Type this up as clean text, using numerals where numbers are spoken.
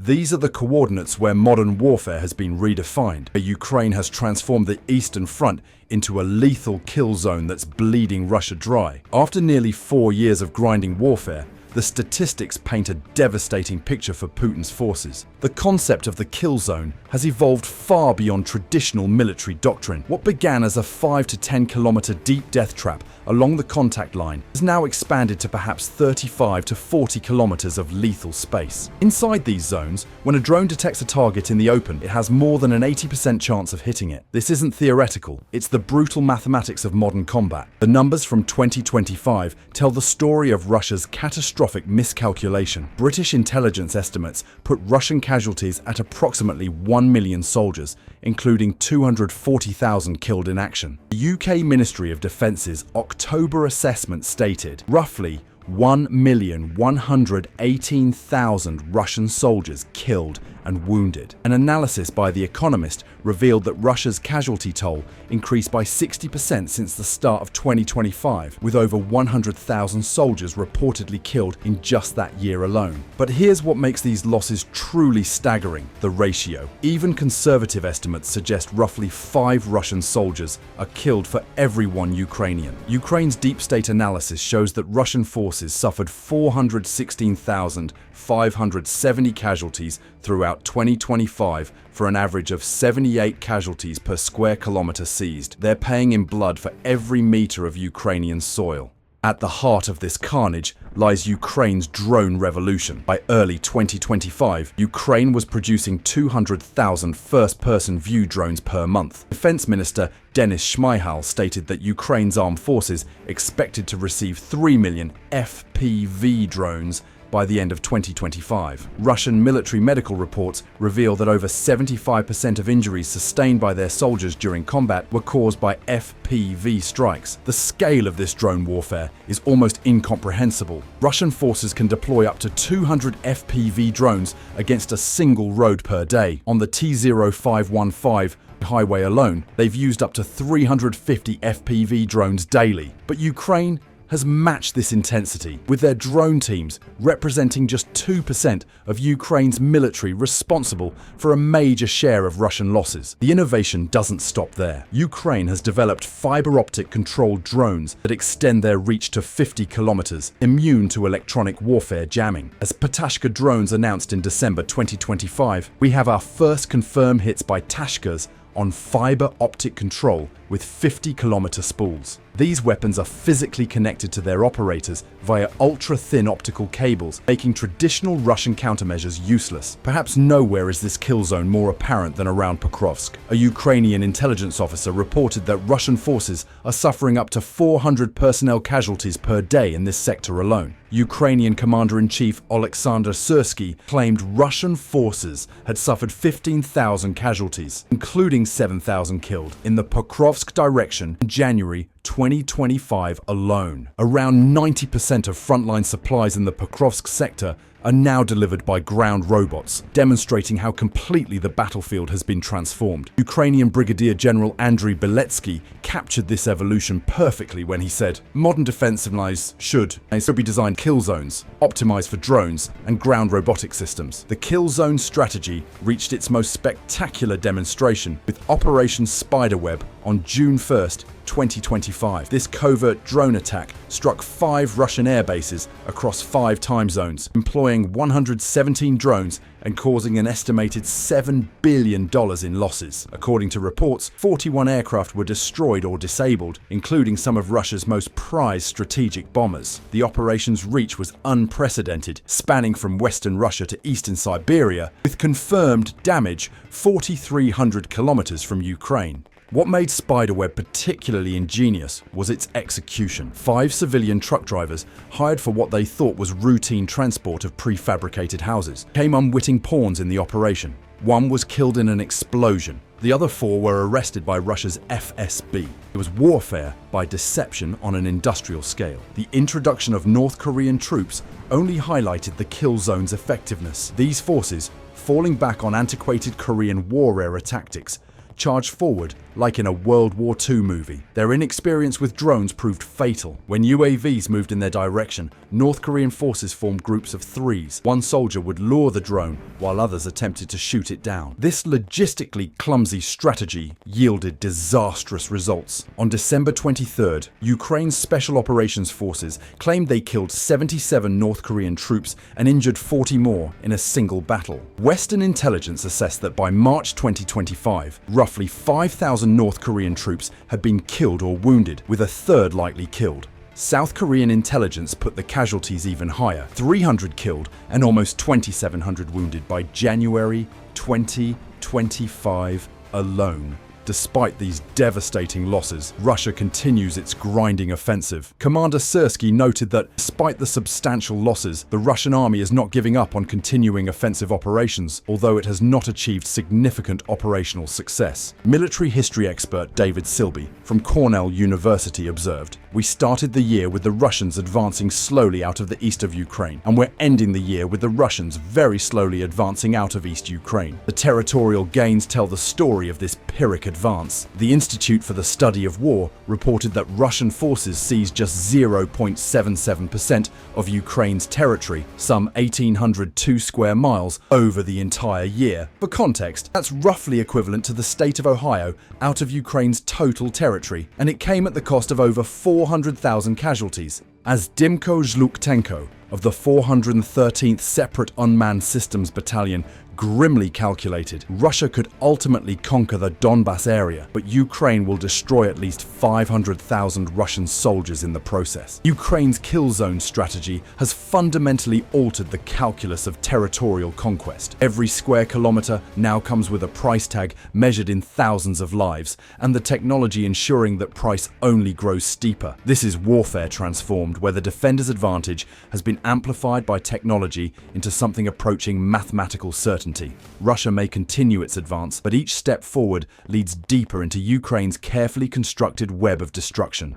These are the coordinates where modern warfare has been redefined. Ukraine has transformed the Eastern Front into a lethal kill zone that's bleeding Russia dry. After nearly 4 years of grinding warfare, the statistics paint a devastating picture for Putin's forces. The concept of the kill zone has evolved far beyond traditional military doctrine. What began as a 5 to 10 kilometer deep death trap along the contact line has now expanded to perhaps 35 to 40 kilometers of lethal space. Inside these zones, when a drone detects a target in the open, it has more than an 80% chance of hitting it. This isn't theoretical, it's the brutal mathematics of modern combat. The numbers from 2025 tell the story of Russia's catastrophic miscalculation. British intelligence estimates put Russian casualties at approximately 1 million soldiers, including 240,000 killed in action. The UK Ministry of Defence's October assessment stated roughly 1,118,000 Russian soldiers killed and wounded. An analysis by The Economist revealed that Russia's casualty toll increased by 60% since the start of 2025, with over 100,000 soldiers reportedly killed in just that year alone. But here's what makes these losses truly staggering: the ratio. Even conservative estimates suggest roughly 5 Russian soldiers are killed for every 1 Ukrainian. Ukraine's deep state analysis shows that Russian forces suffered 416,570 casualties throughout 2025 for an average of 78 casualties per square kilometer seized. They're paying in blood for every meter of Ukrainian soil. At the heart of this carnage lies Ukraine's drone revolution. By early 2025, Ukraine was producing 200,000 first-person view drones per month. Defense Minister Denis Shmyhal stated that Ukraine's armed forces expected to receive 3 million FPV drones by the end of 2025. Russian military medical reports reveal that over 75% of injuries sustained by their soldiers during combat were caused by FPV strikes. The scale of this drone warfare is almost incomprehensible. Russian forces can deploy up to 200 FPV drones against a single road per day. On the T0515 highway alone, they've used up to 350 FPV drones daily. But Ukraine has matched this intensity, with their drone teams representing just 2% of Ukraine's military responsible for a major share of Russian losses. The innovation doesn't stop there. Ukraine has developed fiber optic controlled drones that extend their reach to 50 kilometers, immune to electronic warfare jamming. As Patashka drones announced in December 2025, we have our first confirmed hits by Tashkas on fiber optic control with 50-kilometer spools. These weapons are physically connected to their operators via ultra-thin optical cables, making traditional Russian countermeasures useless. Perhaps nowhere is this kill zone more apparent than around Pokrovsk. A Ukrainian intelligence officer reported that Russian forces are suffering up to 400 personnel casualties per day in this sector alone. Ukrainian Commander-in-Chief Oleksandr Syrsky claimed Russian forces had suffered 15,000 casualties, including 7,000 killed, in the Pokrovsk direction in January 2025 alone. Around 90% of frontline supplies in the Pokrovsk sector are now delivered by ground robots, demonstrating how completely the battlefield has been transformed. Ukrainian Brigadier General Andriy Beletsky captured this evolution perfectly when he said, "Modern defensive lines should be designed kill zones, optimized for drones and ground robotic systems." The kill zone strategy reached its most spectacular demonstration with Operation Spiderweb on June 1st, 2025. This covert drone attack struck 5 Russian air bases across 5 time zones, employing 117 drones and causing an estimated $7 billion in losses. According to reports, 41 aircraft were destroyed or disabled, including some of Russia's most prized strategic bombers. The operation's reach was unprecedented, spanning from western Russia to eastern Siberia, with confirmed damage 4,300 kilometers from Ukraine. What made Spiderweb particularly ingenious was its execution. 5 civilian truck drivers, hired for what they thought was routine transport of prefabricated houses, became unwitting pawns in the operation. 1 was killed in an explosion. The other 4 were arrested by Russia's FSB. It was warfare by deception on an industrial scale. The introduction of North Korean troops only highlighted the kill zone's effectiveness. These forces, falling back on antiquated Korean war-era tactics, charged forward like in a World War II movie. Their inexperience with drones proved fatal. When UAVs moved in their direction, North Korean forces formed groups of threes. One soldier would lure the drone while others attempted to shoot it down. This logistically clumsy strategy yielded disastrous results. On December 23rd, Ukraine's Special Operations Forces claimed they killed 77 North Korean troops and injured 40 more in a single battle. Western intelligence assessed that by March 2025, roughly 5,000 North Korean troops had been killed or wounded, with a third likely killed. South Korean intelligence put the casualties even higher, 300 killed and almost 2,700 wounded by January 2025 alone. Despite these devastating losses, Russia continues its grinding offensive. Commander Syrskyi noted that, despite the substantial losses, the Russian army is not giving up on continuing offensive operations, although it has not achieved significant operational success. Military history expert David Silby from Cornell University observed, "We started the year with the Russians advancing slowly out of the east of Ukraine, and we're ending the year with the Russians very slowly advancing out of East Ukraine. The territorial gains tell the story of this Pyrrhic advance." The Institute for the Study of War reported that Russian forces seized just 0.77% of Ukraine's territory, some 1,802 square miles, over the entire year. For context, that's roughly equivalent to the state of Ohio out of Ukraine's total territory, and it came at the cost of over 400,000 casualties. As Dymko Zluktenko of the 413th Separate Unmanned Systems Battalion grimly calculated, Russia could ultimately conquer the Donbass area, but Ukraine will destroy at least 500,000 Russian soldiers in the process. Ukraine's kill zone strategy has fundamentally altered the calculus of territorial conquest. Every square kilometer now comes with a price tag measured in thousands of lives, and the technology ensuring that price only grows steeper. This is warfare transformed, where the defender's advantage has been amplified by technology into something approaching mathematical certainty. Russia may continue its advance, but each step forward leads deeper into Ukraine's carefully constructed web of destruction.